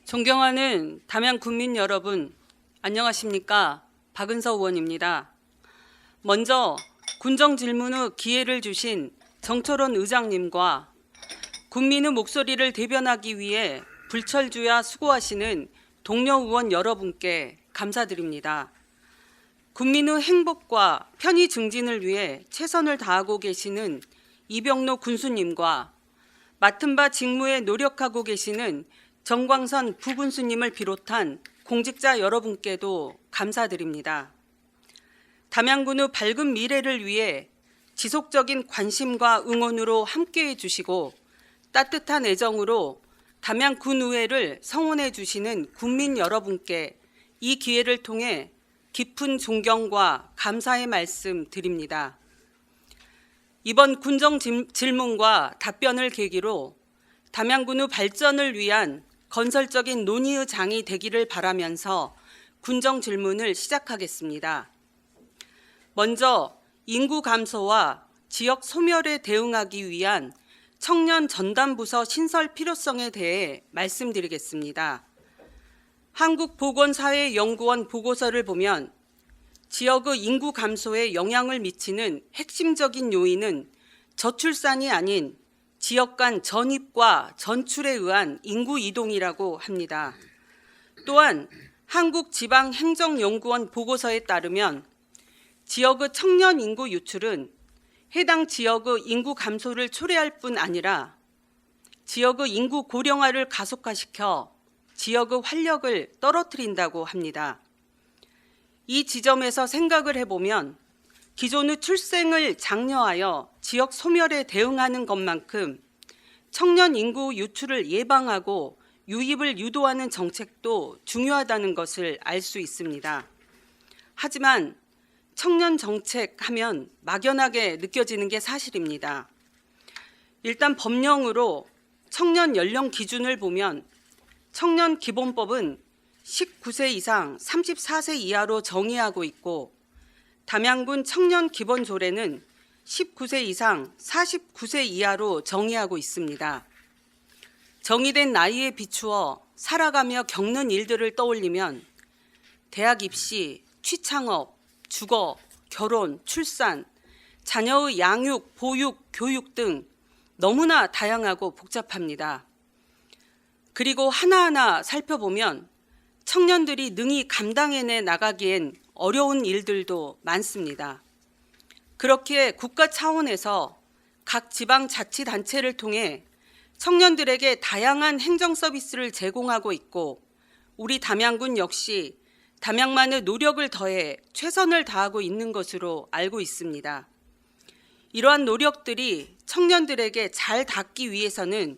존경하는 담양 국민 여러분, 안녕하십니까? 박은서 의원입니다. 먼저 군정 질문 후 기회를 주신 정철원 의장님과 국민의 목소리를 대변하기 위해 불철주야 수고하시는 동료 의원 여러분께 감사드립니다. 국민의 행복과 편의 증진을 위해 최선을 다하고 계시는 이병로 군수님과 맡은 바 직무에 노력하고 계시는 정광선 부군수님을 비롯한 공직자 여러분께도 감사드립니다. 담양군의 밝은 미래를 위해 지속적인 관심과 응원으로 함께해 주시고 따뜻한 애정으로 담양군의회를 성원해 주시는 국민 여러분께 이 기회를 통해 깊은 존경과 감사의 말씀 드립니다. 이번 군정 질문과 답변을 계기로 담양군의 발전을 위한 건설적인 논의의 장이 되기를 바라면서 군정 질문을 시작하겠습니다. 먼저 인구 감소와 지역 소멸에 대응하기 위한 청년 전담부서 신설 필요성에 대해 말씀드리겠습니다. 한국보건사회연구원 보고서를 보면 지역의 인구 감소에 영향을 미치는 핵심적인 요인은 저출산이 아닌 지역 간 전입과 전출에 의한 인구 이동이라고 합니다. 또한 한국지방행정연구원 보고서에 따르면 지역의 청년 인구 유출은 해당 지역의 인구 감소를 초래할 뿐 아니라 지역의 인구 고령화를 가속화시켜 지역의 활력을 떨어뜨린다고 합니다. 이 지점에서 생각을 해보면 기존의 출생을 장려하여 지역 소멸에 대응하는 것만큼 청년 인구 유출을 예방하고 유입을 유도하는 정책도 중요하다는 것을 알 수 있습니다. 하지만 청년 정책 하면 막연하게 느껴지는 게 사실입니다. 일단 법령으로 청년 연령 기준을 보면 청년 기본법은 19세 이상 34세 이하로 정의하고 있고 담양군 청년 기본조례는 19세 이상 49세 이하로 정의하고 있습니다. 정의된 나이에 비추어 살아가며 겪는 일들을 떠올리면 대학 입시, 취창업, 주거, 결혼, 출산, 자녀의 양육, 보육, 교육 등 너무나 다양하고 복잡합니다. 그리고 하나하나 살펴보면 청년들이 능히 감당해내 나가기엔 어려운 일들도 많습니다. 그렇기에 국가 차원에서 각 지방자치단체를 통해 청년들에게 다양한 행정 서비스를 제공하고 있고 우리 담양군 역시 담양만의 노력을 더해 최선을 다하고 있는 것으로 알고 있습니다. 이러한 노력들이 청년들에게 잘 닿기 위해서는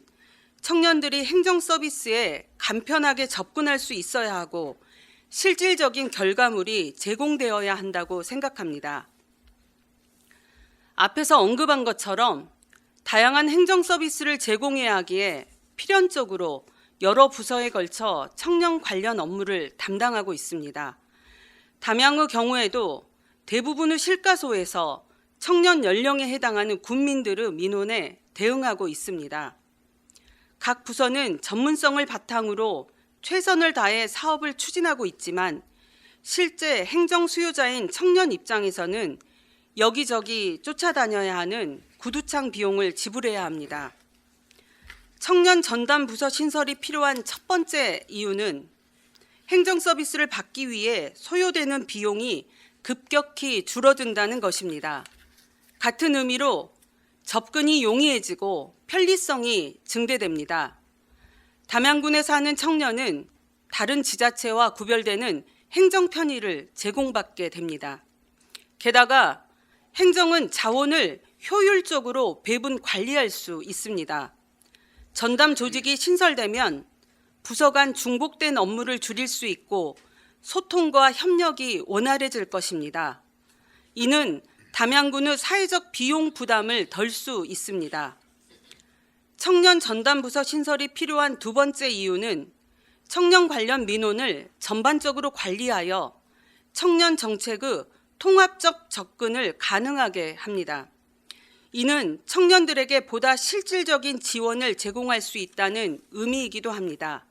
청년들이 행정 서비스에 간편하게 접근할 수 있어야 하고 실질적인 결과물이 제공되어야 한다고 생각합니다. 앞에서 언급한 것처럼 다양한 행정 서비스를 제공해야 하기에 필연적으로 여러 부서에 걸쳐 청년 관련 업무를 담당하고 있습니다. 담양의 경우에도 대부분의 실과소에서 청년 연령에 해당하는 군민들의 민원에 대응하고 있습니다. 각 부서는 전문성을 바탕으로 최선을 다해 사업을 추진하고 있지만 실제 행정 수요자인 청년 입장에서는 여기저기 쫓아다녀야 하는 구두창 비용을 지불해야 합니다. 청년 전담 부서 신설이 필요한 첫 번째 이유는 행정 서비스를 받기 위해 소요되는 비용이 급격히 줄어든다는 것입니다. 같은 의미로 접근이 용이해지고 편리성이 증대됩니다. 담양군에 사는 청년은 다른 지자체와 구별되는 행정 편의를 제공받게 됩니다. 게다가 행정은 자원을 효율적으로 배분 관리할 수 있습니다. 전담 조직이 신설되면 부서 간 중복된 업무를 줄일 수 있고 소통과 협력이 원활해질 것입니다. 이는 담양군의 사회적 비용 부담을 덜 수 있습니다. 청년 전담부서 신설이 필요한 두 번째 이유는 청년 관련 민원을 전반적으로 관리하여 청년 정책의 통합적 접근을 가능하게 합니다. 이는 청년들에게 보다 실질적인 지원을 제공할 수 있다는 의미이기도 합니다.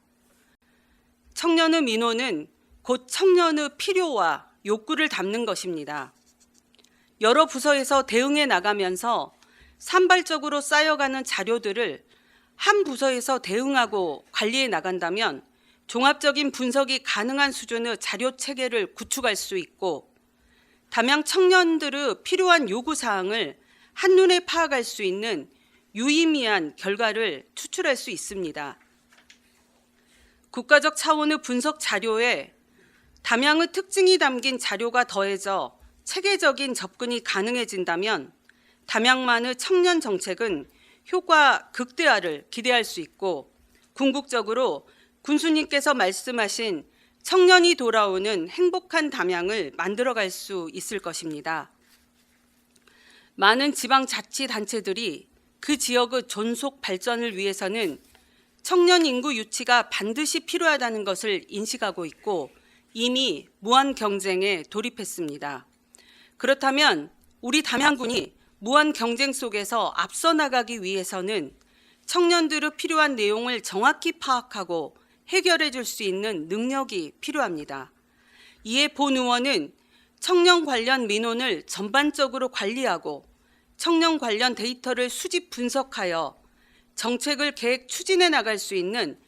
청년의 민원은 곧 청년의 필요와 욕구를 담는 것입니다. 여러 부서에서 대응해 나가면서 산발적으로 쌓여가는 자료들을 한 부서에서 대응하고 관리해 나간다면 종합적인 분석이 가능한 수준의 자료 체계를 구축할 수 있고 담양 청년들의 필요한 요구사항을 한눈에 파악할 수 있는 유의미한 결과를 추출할 수 있습니다. 국가적 차원의 분석 자료에 담양의 특징이 담긴 자료가 더해져 체계적인 접근이 가능해진다면 담양만의 청년 정책은 효과 극대화를 기대할 수 있고 궁극적으로 군수님께서 말씀하신 청년이 돌아오는 행복한 담양을 만들어갈 수 있을 것입니다. 많은 지방자치단체들이 그 지역의 존속 발전을 위해서는 청년 인구 유치가 반드시 필요하다는 것을 인식하고 있고 이미 무한 경쟁에 돌입했습니다. 그렇다면 우리 담양군이 무한 경쟁 속에서 앞서 나가기 위해서는 청년들의 필요한 내용을 정확히 파악하고 해결해 줄 수 있는 능력이 필요합니다. 이에 본 의원은 청년 관련 민원을 전반적으로 관리하고 청년 관련 데이터를 수집 분석하여 정책을 계획 추진해 나갈 수 있는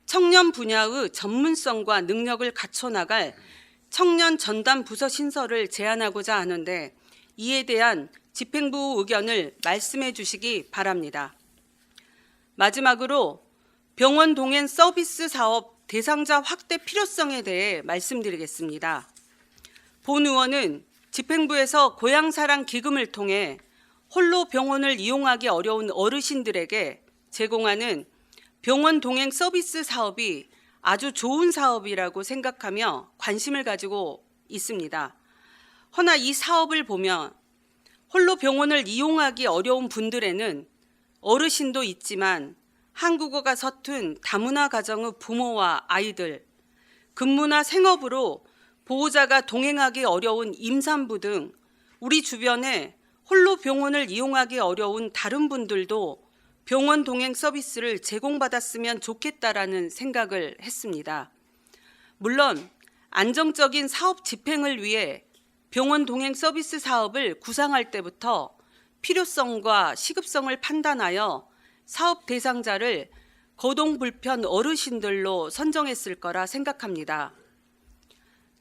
청년 분야의 전문성과 능력을 갖춰 나갈 청년 전담 부서 신설을 제안하고자 하는데 이에 대한 집행부 의견을 말씀해 주시기 바랍니다. 마지막으로 병원 동행 서비스 사업 대상자 확대 필요성에 대해 말씀드리겠습니다. 본 의원은 집행부에서 고향사랑 기금을 통해 홀로 병원을 이용하기 어려운 어르신들에게 제공하는 병원 동행 서비스 사업이 아주 좋은 사업이라고 생각하며 관심을 가지고 있습니다. 허나 이 사업을 보면 홀로 병원을 이용하기 어려운 분들에는 어르신도 있지만 한국어가 서툰 다문화 가정의 부모와 아이들, 근무나 생업으로 보호자가 동행하기 어려운 임산부 등 우리 주변에 홀로 병원을 이용하기 어려운 다른 분들도 병원 동행 서비스를 제공받았으면 좋겠다라는 생각을 했습니다. 물론 안정적인 사업 집행을 위해 병원 동행 서비스 사업을 구상할 때부터 필요성과 시급성을 판단하여 사업 대상자를 거동불편 어르신들로 선정했을 거라 생각합니다.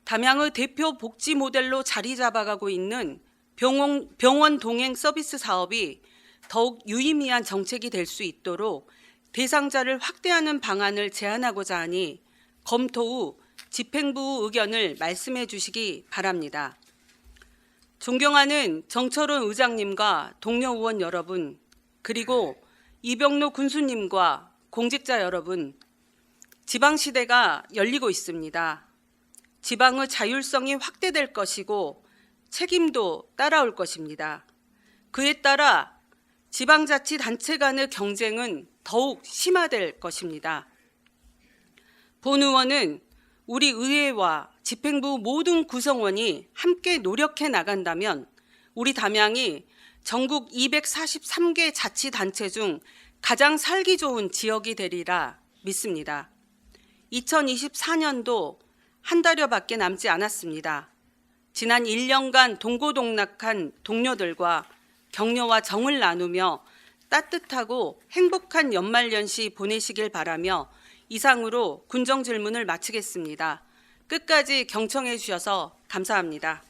담양의 대표 복지 모델로 자리 잡아가고 있는 병원 동행 서비스 사업이 더욱 유의미한 정책이 될 수 있도록 대상자를 확대하는 방안을 제안하고자 하니 검토 후 집행부 의견을 말씀해 주시기 바랍니다. 존경하는 정철원 의장님과 동료 의원 여러분, 그리고 이병로 군수님과 공직자 여러분, 지방시대가 열리고 있습니다. 지방의 자율성이 확대될 것이고 책임도 따라올 것입니다. 그에 따라 지방자치단체 간의 경쟁은 더욱 심화될 것입니다. 본 의원은 우리 의회와 집행부 모든 구성원이 함께 노력해 나간다면 우리 담양이 전국 243개 자치단체 중 가장 살기 좋은 지역이 되리라 믿습니다. 2024년도 한 달여밖에 남지 않았습니다. 지난 1년간 동고동락한 동료들과 격려와 정을 나누며 따뜻하고 행복한 연말연시 보내시길 바라며 이상으로 군정 질문을 마치겠습니다. 끝까지 경청해 주셔서 감사합니다.